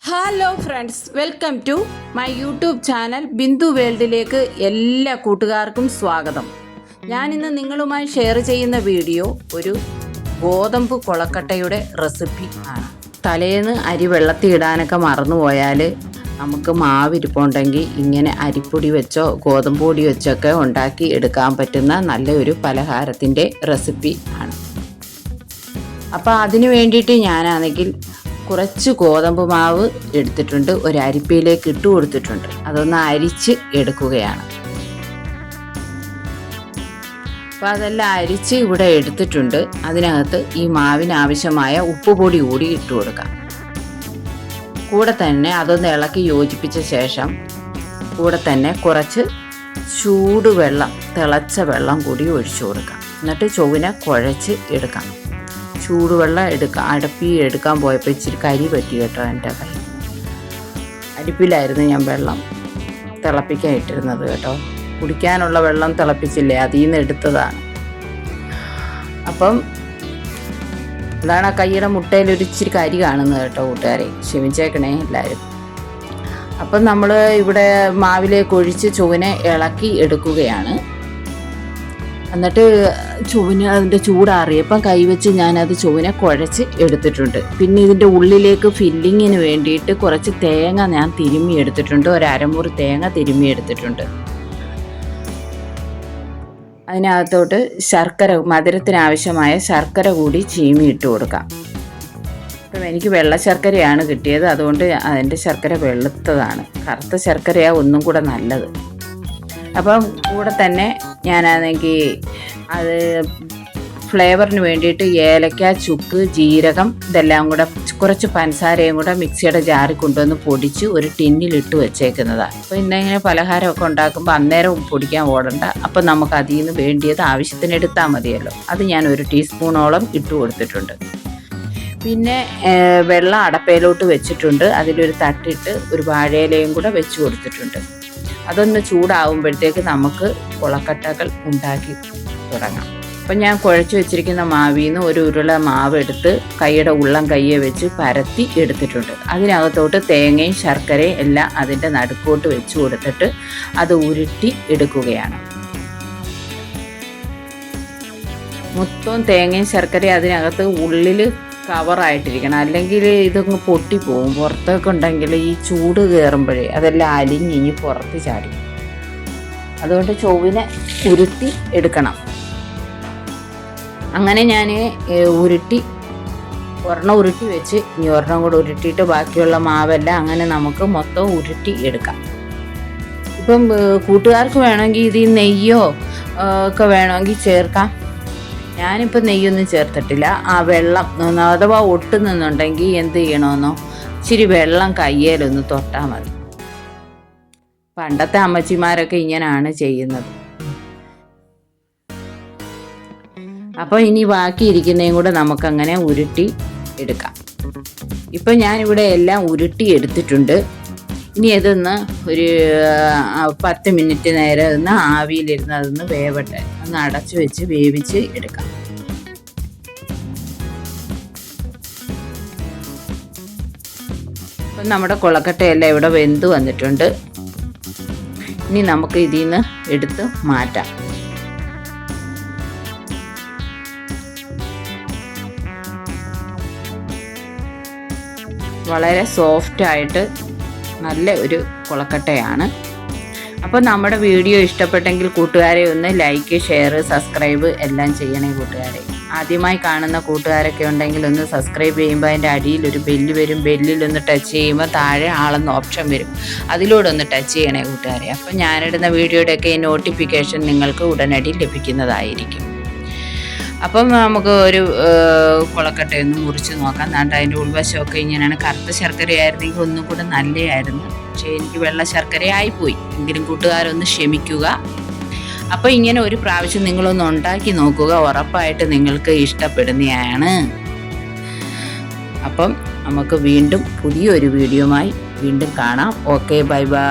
Hello friends, welcome to my YouTube channel Bindu വേൾഡിലേക്ക് എല്ലാ കൂട്ടുകാർക്കും സ്വാഗതം. ഞാനിന്ന് നിങ്ങളുമായി ഷെയർ ചെയ്യുന്ന വീഡിയോ ഒരു ഗോതമ്പ് കൊളക്കട്ടയുടെ റെസിപ്പി ആണ്. തലേന്ന് അരി വെള്ളത്തിൽ ഇടാനൊക്കെ മറന്നുപോയാൽ നമുക്ക് മാവിരിപ്പുണ്ടെങ്കിൽ ഇങ്ങനെ അരിപ്പൊടി വെച്ചോ ഗോതമ്പ് പൊടി വെച്ചൊക്കെ ഉണ്ടാക്കി എടുക്കാൻ പറ്റുന്ന നല്ലൊരു പലഹാരത്തിൻ്റെ റെസിപ്പി ആണ്. അപ്പോൾ അതിന് വേണ്ടിയിട്ട് ഞാനാണെങ്കിൽ കുറച്ച് ഗോതമ്പ് മാവ് എടുത്തിട്ടുണ്ട്, ഒരു അരിപ്പയിലേക്ക് ഇട്ട് കൊടുത്തിട്ടുണ്ട്. അതൊന്ന് അരിച്ച് എടുക്കുകയാണ്. അപ്പോൾ അതെല്ലാം അരിച്ച് ഇവിടെ എടുത്തിട്ടുണ്ട്. അതിനകത്ത് ഈ മാവിന് ആവശ്യമായ ഉപ്പുപൊടി കൂടി ഇട്ട് കൊടുക്കാം. കൂടെ തന്നെ അതൊന്ന് ഇളക്കി യോജിപ്പിച്ച ശേഷം കൂടെ തന്നെ കുറച്ച് ചൂടുവെള്ളം, തിളച്ച വെള്ളം കൂടി ഒഴിച്ചു കൊടുക്കാം. എന്നിട്ട് ചൊവ്വിനെ കുഴച്ച് എടുക്കാം. ചൂടുവെള്ളം എടുക്കാൻ പോയപ്പോൾ ഇച്ചിരി കരി പറ്റി കേട്ടോ. എൻ്റെ കൈ അടുപ്പിലായിരുന്നു ഞാൻ വെള്ളം തിളപ്പിക്കാൻ ഇട്ടിരുന്നത് കേട്ടോ. കുടിക്കാനുള്ള വെള്ളം തിളപ്പിച്ചില്ലേ, അതിൽ നിന്ന് എടുത്തതാണ്. അപ്പം അതാണ് ആ കൈയുടെ മുട്ടയിൽ ഒരു ഇച്ചിരി കരി കാണുന്നത് കേട്ടോ കൂട്ടുകാരെ, ക്ഷമിച്ചേക്കണേ എല്ലാവരും. അപ്പം നമ്മൾ ഇവിടെ മാവിലേക്ക് ഒഴിച്ച് ചുവനെ ഇളക്കി എടുക്കുകയാണ്. എന്നിട്ട് ചുവന് അതിൻ്റെ ചൂടാറിയപ്പം കൈവച്ച് ഞാനത് ചുവനെ കുഴച്ച് എടുത്തിട്ടുണ്ട്. പിന്നെ ഇതിൻ്റെ ഉള്ളിലേക്ക് ഫില്ലിങ്ങിന് വേണ്ടിയിട്ട് കുറച്ച് തേങ്ങ ഞാൻ തിരുമ്മി എടുത്തിട്ടുണ്ട്. ഒരു അരമുറി തേങ്ങ തിരുമ്മി എടുത്തിട്ടുണ്ട്. അതിനകത്തോട്ട് ശർക്കര, മധുരത്തിനാവശ്യമായ ശർക്കര കൂടി ചീമി ഇട്ട് കൊടുക്കാം. അപ്പം എനിക്ക് വെള്ള ശർക്കരയാണ് കിട്ടിയത്, അതുകൊണ്ട് അതിൻ്റെ ശർക്കര വെളുത്തതാണ്. കറുത്ത ശർക്കരയാണ് ഒന്നും കൂടെ നല്ലത്. അപ്പം കൂടെ തന്നെ ഞാനാണെങ്കിൽ അത് ഫ്ലേവറിന് വേണ്ടിയിട്ട് ഏലക്ക, ചുക്ക്, ജീരകം ഇതെല്ലാം കൂടെ കുറച്ച് പഞ്ചസാരയും കൂടെ മിക്സിയുടെ ജാറിൽ കൊണ്ടുവന്ന് പൊടിച്ച് ഒരു ടിന്നിലിട്ട് വെച്ചേക്കുന്നതാണ്. അപ്പോൾ ഇന്നിങ്ങനെ പലഹാരമൊക്കെ ഉണ്ടാക്കുമ്പോൾ അന്നേരം പൊടിക്കാൻ ഓടണ്ട. അപ്പം നമുക്ക് അതിൽ നിന്ന് വേണ്ടിയത് ആവശ്യത്തിന് എടുത്താൽ മതിയല്ലോ. അത് ഞാൻ ഒരു ടീസ്പൂണോളം ഇട്ട് കൊടുത്തിട്ടുണ്ട്. പിന്നെ വെള്ളം അടപ്പയിലോട്ട് വെച്ചിട്ടുണ്ട്. അതിലൊരു തട്ടിട്ട് ഒരു വാഴയിലയും കൂടെ വെച്ച് കൊടുത്തിട്ടുണ്ട്. അതൊന്ന് ചൂടാവുമ്പോഴത്തേക്ക് നമുക്ക് കൊളക്കട്ടകൾ ഉണ്ടാക്കി തുടങ്ങാം. അപ്പം ഞാൻ കുഴച്ച് വെച്ചിരിക്കുന്ന മാവിൽ നിന്ന് ഒരു ഉരുള മാവ് എടുത്ത് കൈയുടെ ഉള്ളം കയ്യെ വെച്ച് പരത്തി എടുത്തിട്ടുണ്ട്. അതിനകത്തോട്ട് തേങ്ങയും ശർക്കരയും എല്ലാം അതിൻ്റെ നടുക്കോട്ട് വെച്ച് കൊടുത്തിട്ട് അത് ഉരുട്ടി എടുക്കുകയാണ്. മൊത്തം തേങ്ങയും ശർക്കരയും അതിനകത്ത് ഉള്ളിൽ കവറായിട്ടിരിക്കണം, അല്ലെങ്കിൽ ഇതൊന്ന് പൊട്ടിപ്പോവും. പുറത്തൊക്കെ ഉണ്ടെങ്കിൽ ഈ ചൂട് കയറുമ്പോഴേ അതെല്ലാം അലിഞ്ഞിഞ്ഞ് പുറത്ത് ചാടി. അതുകൊണ്ട് ചൊവ്വിനെ ഉരുട്ടി എടുക്കണം. അങ്ങനെ ഞാൻ ഒരെണ്ണം ഉരുട്ടി വെച്ച് ഇനി ഒരെണ്ണം കൂടെ ഉരുട്ടിയിട്ട് ബാക്കിയുള്ള മാവെല്ലാം അങ്ങനെ നമുക്ക് മൊത്തം ഉരുട്ടി എടുക്കാം. ഇപ്പം കൂട്ടുകാർക്ക് വേണമെങ്കിൽ ഇതിൽ നെയ്യോ ഒക്കെ വേണമെങ്കിൽ ചേർക്കാം. ഞാനിപ്പോൾ നെയ്യൊന്നും ചേർത്തിട്ടില്ല. ആ വെള്ളം അഥവാ ഒട്ടുന്നുണ്ടെങ്കിൽ എന്ത് ചെയ്യണമെന്നോ, ഇച്ചിരി വെള്ളം കയ്യേലൊന്ന് തൊട്ടാൽ മതി. പണ്ടത്തെ അമ്മച്ചിമാരൊക്കെ ഇങ്ങനെയാണ് ചെയ്യുന്നത്. അപ്പോൾ ഇനി ബാക്കിയിരിക്കുന്നതും കൂടെ നമുക്കങ്ങനെ ഉരുട്ടി എടുക്കാം. ഇപ്പം ഞാനിവിടെ എല്ലാം ഉരുട്ടി എടുത്തിട്ടുണ്ട്. ഇനി അതൊന്ന് ഒരു 10 മിനിറ്റ് നേരം ഒന്ന് ആവിയിലിരുന്ന് അതൊന്ന് വേവട്ടെ. ഒന്ന് അടച്ചു വെച്ച് വേവിച്ച് എടുക്കാം. ഇപ്പം നമ്മുടെ കൊളക്കട്ടയെല്ലാം ഇവിടെ വെന്ത് വന്നിട്ടുണ്ട്. ഇനി നമുക്ക് ഇതിൽ നിന്ന് എടുത്ത് മാറ്റാം. വളരെ സോഫ്റ്റായിട്ട് നല്ല ഒരു കൊളക്കട്ടയാണ്. അപ്പോൾ നമ്മുടെ വീഡിയോ ഇഷ്ടപ്പെട്ടെങ്കിൽ കൂട്ടുകാരെ ഒന്ന് ലൈക്ക്, ഷെയർ, സബ്സ്ക്രൈബ് എല്ലാം ചെയ്യണേ കൂട്ടുകാരെ. ആദ്യമായി കാണുന്ന കൂട്ടുകാരൊക്കെ ഉണ്ടെങ്കിൽ ഒന്ന് സബ്സ്ക്രൈബ് ചെയ്യുമ്പോൾ അതിൻ്റെ അടിയിൽ ഒരു ബെല്ല് വരും. ബെല്ലിലൊന്ന് ടച്ച് ചെയ്യുമ്പോൾ താഴെ ആളെന്ന ഓപ്ഷൻ വരും. അതിലൂടെ ഒന്ന് ടച്ച് ചെയ്യണേ കൂട്ടുകാരെ. അപ്പോൾ ഞാനിടുന്ന വീഡിയോയുടെയൊക്കെ നോട്ടിഫിക്കേഷൻ നിങ്ങൾക്ക് ഉടനടി ലഭിക്കുന്നതായിരിക്കും. അപ്പം നമുക്ക് ഒരു കൊളക്കട്ടയൊന്ന് മുറിച്ച് നോക്കാം. എന്നിട്ട് അതിൻ്റെ ഉൾവശമൊക്കെ ഇങ്ങനെയാണ്. കറുത്ത ശർക്കരയായിരുന്നെങ്കിൽ ഒന്നും കൂടെ നല്ലതായിരുന്നു. പക്ഷേ എനിക്ക് വെള്ള ശർക്കരയായിപ്പോയി. എങ്കിലും കൂട്ടുകാരൊന്ന് ക്ഷമിക്കുക. അപ്പോൾ ഇങ്ങനെ ഒരു പ്രാവശ്യം നിങ്ങളൊന്ന് ഉണ്ടാക്കി നോക്കുക, ഉറപ്പായിട്ട് നിങ്ങൾക്ക് ഇഷ്ടപ്പെടുന്നതാണ്. അപ്പം നമുക്ക് വീണ്ടും പുതിയൊരു വീഡിയോയുമായി വീണ്ടും കാണാം. Okay, bye bye.